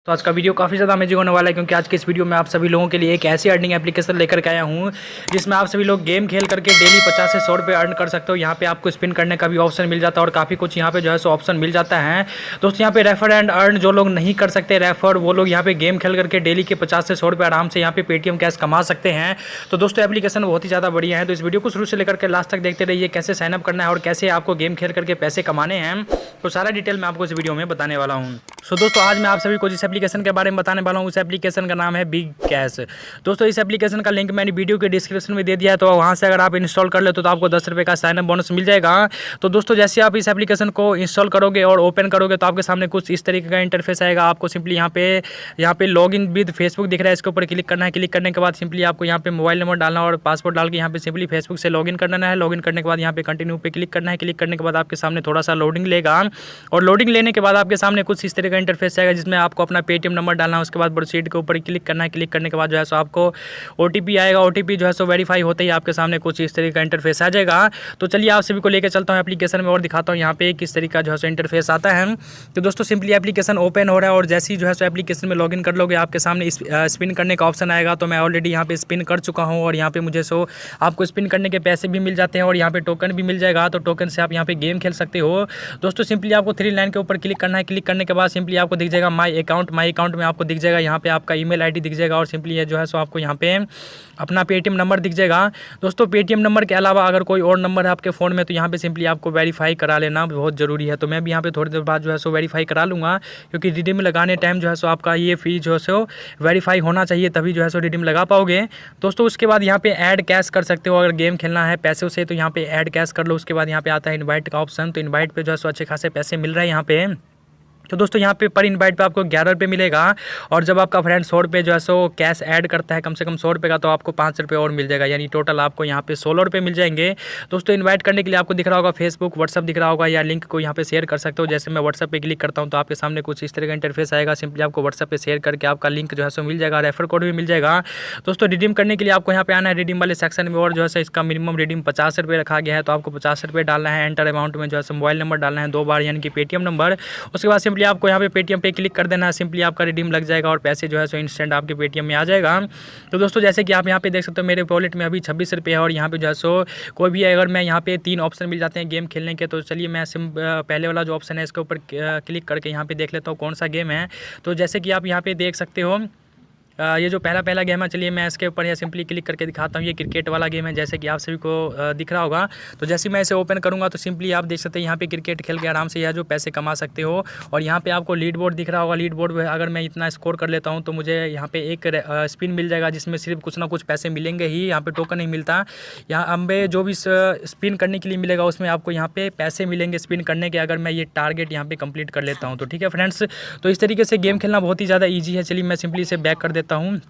तो आज का वीडियो काफ़ी ज़्यादा अमेजिंग होने वाला है, क्योंकि आज के इस वीडियो में आप सभी लोगों के लिए एक ऐसी अर्निंग एप्लीकेशन लेकर के आया हूँ जिसमें आप सभी लोग गेम खेल करके डेली 50 से 100 रुपये अर्न कर सकते हो। यहाँ पे आपको स्पिन करने का भी ऑप्शन मिल जाता है और काफ़ी कुछ यहाँ पे जो है सो ऑप्शन मिल जाता है। दोस्तों यहाँ पे रेफर एंड अर्न जो लोग नहीं कर सकते रेफर, वो लोग यहाँ पे गेम खेल करके डेली के 50 से 100 रुपये आराम से यहाँ पे पेटीएम कैश कमा सकते हैं। तो दोस्तों एप्लीकेशन बहुत ही ज़्यादा बढ़िया है, तो इस वीडियो को शुरू से लेकर के लास्ट तक देखते रहिए, कैसे साइनअप करना है और कैसे आपको गेम खेल करके पैसे कमाने हैं। तो सारा डिटेल मैं आपको इस वीडियो में बताने वाला हूँ। सो दोस्तों आज मैं आप सभी को जिस एप्लीकेशन के बारे में बताने वाला हूँ उस एप्लीकेशन का नाम है बिग कैश। दोस्तों इस एप्लीकेशन का लिंक मैंने वीडियो के डिस्क्रिप्शन में दे दिया है, तो वहाँ से अगर आप इंस्टॉल कर ले तो आपको 10 रुपये का साइनअप बोनस मिल जाएगा। तो दोस्तों जैसे आप इस एप्लीकेशन को इंस्टॉल करोगे और ओपन करोगे तो आपके सामने कुछ इस तरीके का इंटरफेस आएगा। आपको सिंपली यहाँ पे लॉग इन विद फेसबुक दिख रहा है, इसके ऊपर क्लिक करना है। क्लिक करने के बाद सिंपली आपको यहाँ पे मोबाइल नंबर डालना और पासवर्ड डाल के यहाँ पे सिंपली फेसबुक से लॉगिन करना है। लॉगिन करने के बाद यहाँ पे कंटिन्यू पे क्लिक करना है। क्लिक करने के बाद आपके सामने थोड़ा सा लोडिंग लेगा और लोडिंग लेने के बाद आपके सामने कुछ इस तरह का इंटरफेस आएगा जिसमें आपको अपना पेटीएम नंबर डालना है। उसके बाद प्रोसीड के ऊपर क्लिक करना है। क्लिक करने के बाद जो है सो आपको ओटीपी आएगा। ओटीपी जो है सो वेरीफाई होते ही आपके सामने कुछ इस तरीके का इंटरफेस आ जाएगा। तो चलिए आप सभी को लेकर चलता हूँ एप्लीकेशन में और दिखाता हूँ यहाँ पे किस तरीके का जो है सो इंटरफेस आता है। तो दोस्तों सिंपली एप्लीकेशन ओपन हो रहा है और जैसे ही जो है सो एप्लीकेशन में लॉगिन कर लोगे आपके सामने स्पिन करने का ऑप्शन आएगा। तो मैं ऑलरेडी यहाँ पे स्पिन कर चुका हूँ और यहाँ पे मुझे सो आपको स्पिन करने के पैसे भी मिल जाते हैं और यहाँ पे टोकन भी मिल जाएगा। तो टोकन से आप यहाँ पे गेम खेल सकते हो। दोस्तों सिंपली आपको 3 लाइन के ऊपर क्लिक करना है। क्लिक करने के बाद सिंपली आपको दिख जाएगा माई अकाउंट। माई अकाउंट में आपको दिख जाएगा यहाँ पे आपका ईमेल आईडी दिख जाएगा और सिंपली ये जो है सो आपको यहाँ पे अपना पेटीएम नंबर दिख जाएगा। दोस्तों पेटीएम नंबर के अलावा अगर कोई और नंबर है आपके फ़ोन में तो यहाँ पे सिंपली आपको वेरीफाई करा लेना बहुत ज़रूरी है। तो मैं भी यहाँ पे थोड़ी देर बाद जो है सो वेरीफाई करा लूँगा, क्योंकि रिडीम लगाने टाइम जो है सो आपका ये फी जो है सो वेरीफाई होना चाहिए, तभी जो है सो रिडीम लगा पाओगे। दोस्तों उसके बाद यहाँ पे ऐड कैश कर सकते हो। अगर गेम खेलना है पैसे से तो यहाँ पे ऐड कैश कर लो। उसके बाद यहाँ पे आता है इन्वाइट का ऑप्शन। तो इन्वाइट पे जो है सो अच्छे खासे पैसे मिल रहे हैं यहाँ पे। तो दोस्तों यहाँ पे पर इनवाइट पे आपको 11 रुपये मिलेगा और जब आपका फ्रेंड 100 रुपये जो है सो कैश ऐड करता है कम से कम 100 रुपये का, तो आपको 5 रुपये और मिल जाएगा, यानी टोटल आपको यहाँ पे 16 रुपये मिल जाएंगे। दोस्तों इनवाइट करने के लिए आपको दिख रहा होगा फेसबुक व्हाट्सअप दिख रहा होगा, या लिंक को यहाँ पे शेयर कर सकते हो। जैसे मैं व्हाट्सअप पे क्लिक करता हूँ तो आपके सामने कुछ इस तरह का इंटरफेस आएगा। सिंपली आपको व्हाट्सअप पे शेयर करके आपका लिंक जो है सो मिल जाएगा, रेफर कोड भी मिल जाएगा। दोस्तों रिडीम करने के लिए आपको यहाँ पे आना है रिडीम वाले सेक्शन में और जो है सो इसका मिनिमम रिडीम 50 रुपये रखा गया है। तो आपको 50 रुपये डालना है। एंटर अमाउंट में जो है सो मोबाइल नंबर डालना है 2 बार, यानी कि पेटीएम नंबर। उसके बाद सिंपली आपको यहाँ पे पेटीएम पे क्लिक कर देना है। सिंपली आपका रिडीम लग जाएगा और पैसे जो है सो इंस्टेंट आपके पेटीएम में आ जाएगा। तो दोस्तों जैसे कि आप यहाँ पे देख सकते हो मेरे वॉलेट में अभी 26 रुपये है और यहाँ पे जो है सो कोई भी अगर मैं यहाँ पे 3 ऑप्शन मिल जाते हैं गेम खेलने के। तो चलिए मैं पहले वाला जो ऑप्शन है इसके ऊपर क्लिक करके यहाँ पे देख लेता हूँ कौन सा गेम है। तो जैसे कि आप यहाँ पे देख सकते हो ये जो पहला गेम है, चलिए मैं इसके ऊपर यहाँ सिंपली क्लिक करके दिखाता हूँ। ये क्रिकेट वाला गेम है जैसे कि आप सभी को दिख रहा होगा। तो जैसे मैं इसे ओपन करूँगा तो सिंपली आप देख सकते हैं यहाँ पे क्रिकेट खेल के आराम से यह जो पैसे कमा सकते हो। और यहाँ पे आपको लीड बोर्ड दिख रहा होगा। लीड बोर्ड में अगर मैं इतना स्कोर कर लेता हूँ तो मुझे यहाँ पे एक स्पिन मिल जाएगा जिसमें सिर्फ कुछ ना कुछ पैसे मिलेंगे ही, यहाँ पे टोकन नहीं मिलता। यहाँ अम्बे जो भी स्पिन करने के लिए मिलेगा उसमें आपको यहाँ पे पैसे मिलेंगे स्पिन करने के, अगर मैं ये टारगेट यहाँ पे कंप्लीट कर लेता हूँ तो। ठीक है फ्रेंड्स, तो इस तरीके से गेम खेलना बहुत ही ज़्यादा ईजी है। चलिए मैं सिंपली इसे बैक कर देता हूँ।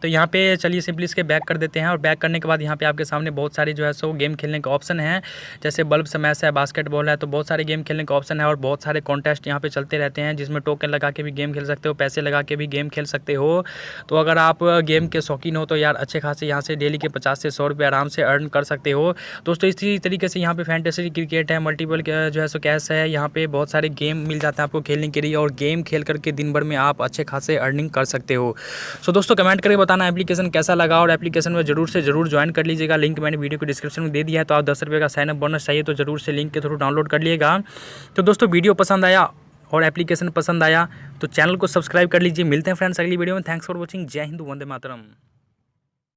तो यहाँ पे चलिए सिंपली इसके बैक कर देते हैं और बैक करने के बाद यहाँ पे आपके सामने बहुत सारे जो है सो गेम खेलने के ऑप्शन हैं। जैसे बल्ब स्मैश है, बास्केटबॉल है, तो बहुत सारे गेम खेलने का ऑप्शन है और बहुत सारे कॉन्टेस्ट यहाँ पे चलते रहते हैं जिसमें टोकन लगा के भी गेम खेल सकते हो, पैसे लगा के भी गेम खेल सकते हो। तो अगर आप गेम के शौकीन हो तो यार अच्छे खासे यहाँ से डेली के 50 से 100 रुपये आराम से अर्न कर सकते हो। दोस्तों इसी तरीके से यहाँ पे फैंटेसी क्रिकेट है, मल्टीपल जो है सो कैश है, यहाँ पे बहुत सारे गेम मिल जाते हैं आपको खेलने के लिए और गेम खेल करके दिन भर में आप अच्छे खासे अर्निंग कर सकते हो। सो दोस्तों कमेंट करके बताना एप्लीकेशन कैसा लगा और एप्लीकेशन में जरूर से जरूर ज्वाइन कर लीजिएगा। लिंक मैंने वीडियो को डिस्क्रिप्शन में दे दिया है। तो आप 10 रुपये का साइनअप बोनस चाहिए तो जरूर से लिंक के थ्रू डाउनलोड कर लीजिएगा। तो दोस्तों वीडियो पसंद आया और एप्लीकेशन पसंद आया तो चैनल को सब्सक्राइब कर लीजिए। मिलते हैं फ्रेंड्स अगली वीडियो में। Thanks for watching. जय हिंद, वंदे मातरम।